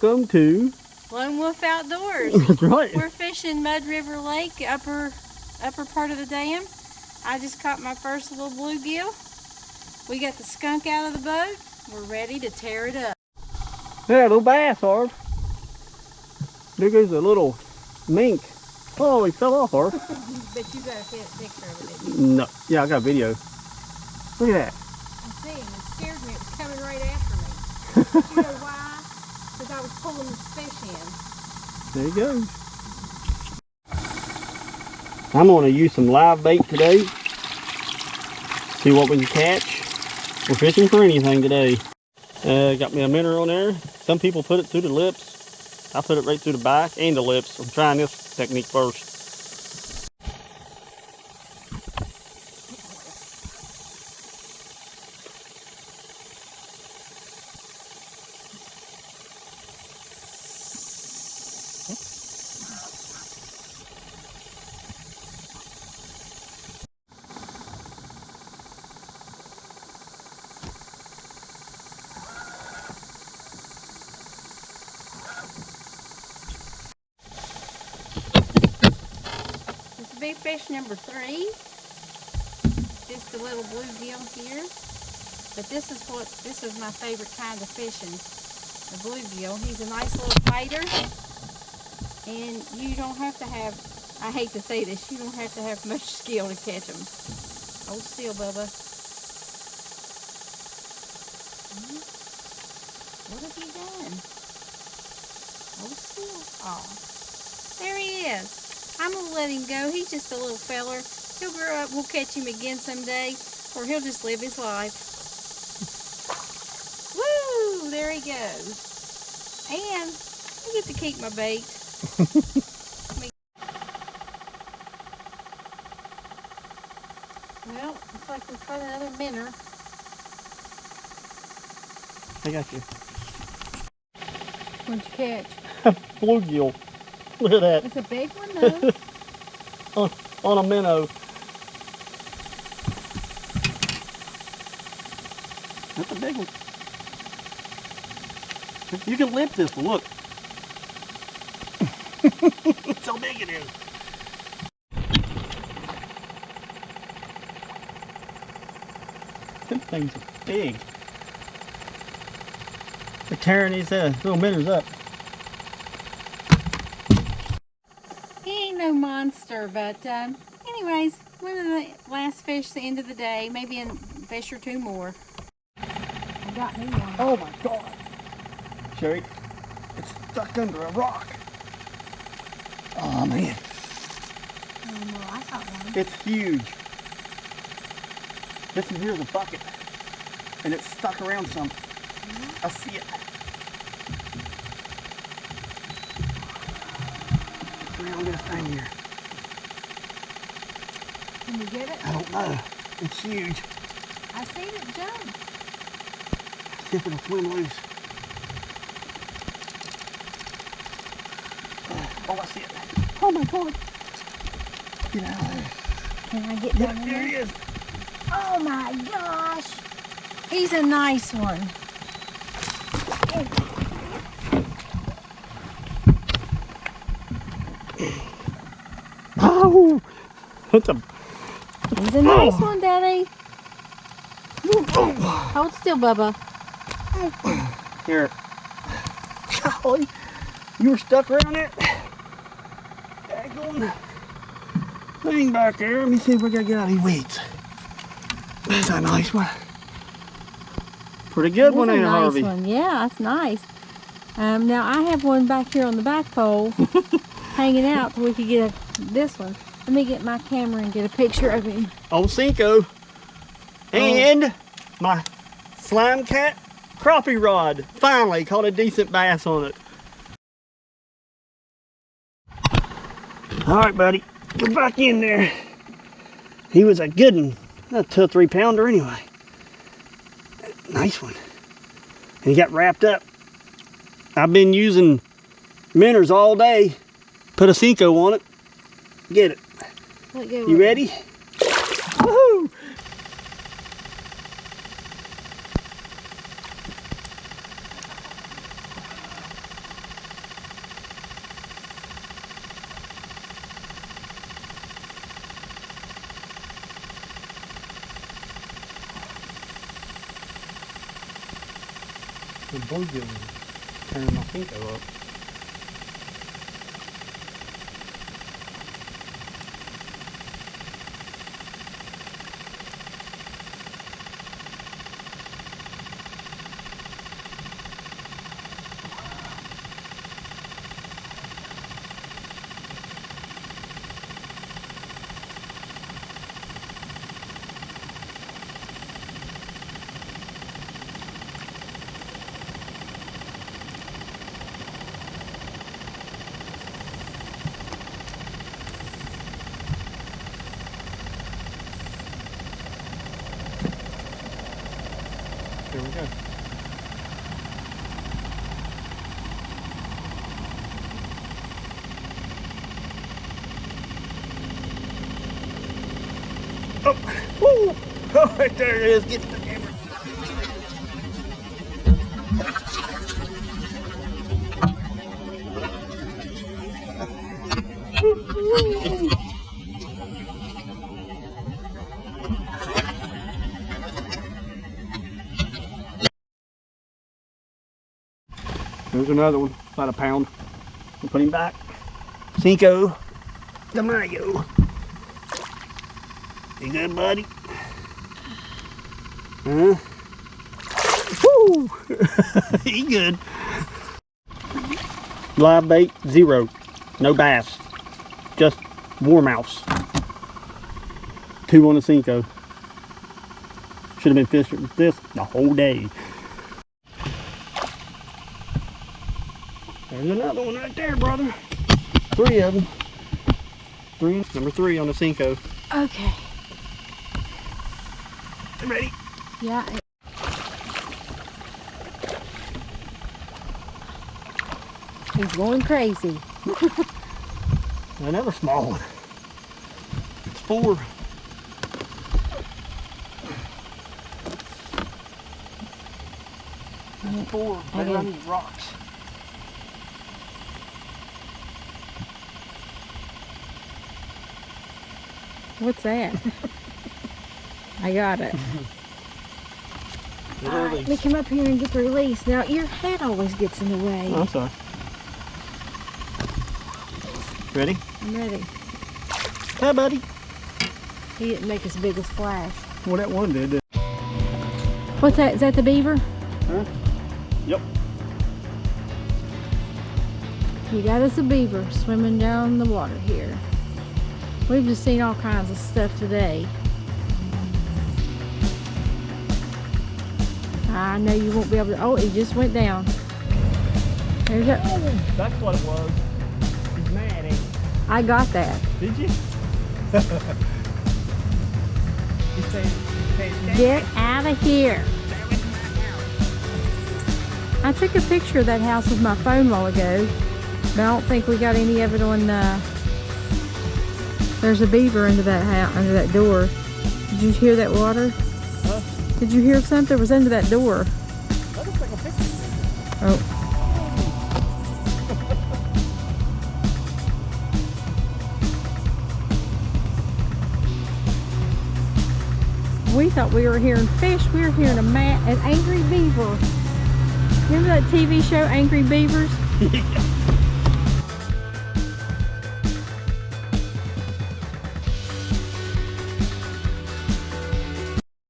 Welcome to Lone Wolf Outdoors. That's right. We're fishing Mud River Lake, upper part of the dam. I just caught my first little bluegill. We got the skunk out of the boat. We're ready to tear it up. Yeah, little bass, Harv. There goes a little mink. Oh, he fell off, Harv. But you got a picture of it, didn't you? No. Yeah, I got a video. Look at that. I see him. It scared me. It was coming right after me. But you know why? Because I was pulling this fish in. There you go. I'm going to use some live bait today. See what we can catch. We're fishing for anything today. Got me a minnow on there. Some people put it through the lips. I put it right through the back and the lips. I'm trying this technique first. Big fish number 3. Just a little bluegill here. But this is my favorite kind of fishing. The bluegill. He's a nice little fighter. And you don't have to have, I hate to say this, you don't have to have much skill to catch them. Hold still, Bubba. What have you done? Hold still. Oh, there he is. I'm going to let him go. He's just a little feller. He'll grow up. We'll catch him again someday. Or he'll just live his life. Woo! There he goes. And I get to keep my bait. Well, looks like we caught another minnow. I got you. What'd you catch? Bluegill. Look at that. It's a big one though. on a minnow. That's a big one. You can lip this one, look. That's how big it is. Them things are big. They're tearing these little minnows up. No monster, but anyways, one of the last fish, the end of the day, maybe a fish or 2 more. I got me one. Oh my God, Sherry, it's stuck under a rock. Oh man, Oh no, I got one. it's huge. This one here's a bucket, and it's stuck around something. I see it. Around this thing here. Can you get it? I don't know. It's huge. I seen it jump. See if it'll swim loose. Oh, I see it. Oh my God. Get out of there. Can I get down There there? he is. Oh my gosh. He's a nice one. Oh, that's a... He's a nice one, Daddy. Hold still, Bubba. Here. Golly, you were stuck around that daggone thing back there. Let me see if we gotta get out of these weeds. That's a nice one. Pretty good one, ain't it, Harvey? Nice one. Yeah, that's nice. Now I have one back here on the back pole hanging out so we could get this one. Let me get my camera and get a picture of him. Old Cinco. And my SLIMECAT crappie rod. Finally caught a decent bass on it. All right, buddy. Get back in there. He was a good one. A 2 or 3 pounder anyway. Nice one. And he got wrapped up. I've been using minnows all day. Put a Cinco on it. Get it. Let go. You ready? Woohoo! The bluegill turning my pinko up. There we go. Oh, woo! Oh, right there it is. Get the camera. There's another one, about a pound. We'll put him back. Cinco de Mayo. You good, buddy? Huh? Woo! He good. Live bait, 0. No bass. Just warmouths. 2 on the Cinco. Should have been fishing with this the whole day. There's another one right there, brother. 3 of them. Number 3 on the Cinco. Okay. Ready? Yeah. He's going crazy. Another small one. It's 4. It's 4. Right on these rocks. What's that? I got it. Right, let me come up here and get the release. Now, your head always gets in the way. Oh, I'm sorry. Ready? I'm ready. Hi, buddy. He didn't make as big a splash. Well, that one did. What's that? Is that the beaver? Huh? Yep. We got us a beaver swimming down the water here. We've just seen all kinds of stuff today. I know you won't be able to. Oh, he just went down. There's a. Oh, that's what it was. He's mad, ain't he? I got that. Did you? He's saying, Get out of here. I took a picture of that house with my phone a while ago, but I don't think we got any of it on. There's a beaver under that house, under that door. Did you hear that water? Huh? Did you hear something? It was under that door. That looks like a picture. Oh. We thought we were hearing fish. We were hearing an angry beaver. Remember that TV show, Angry Beavers?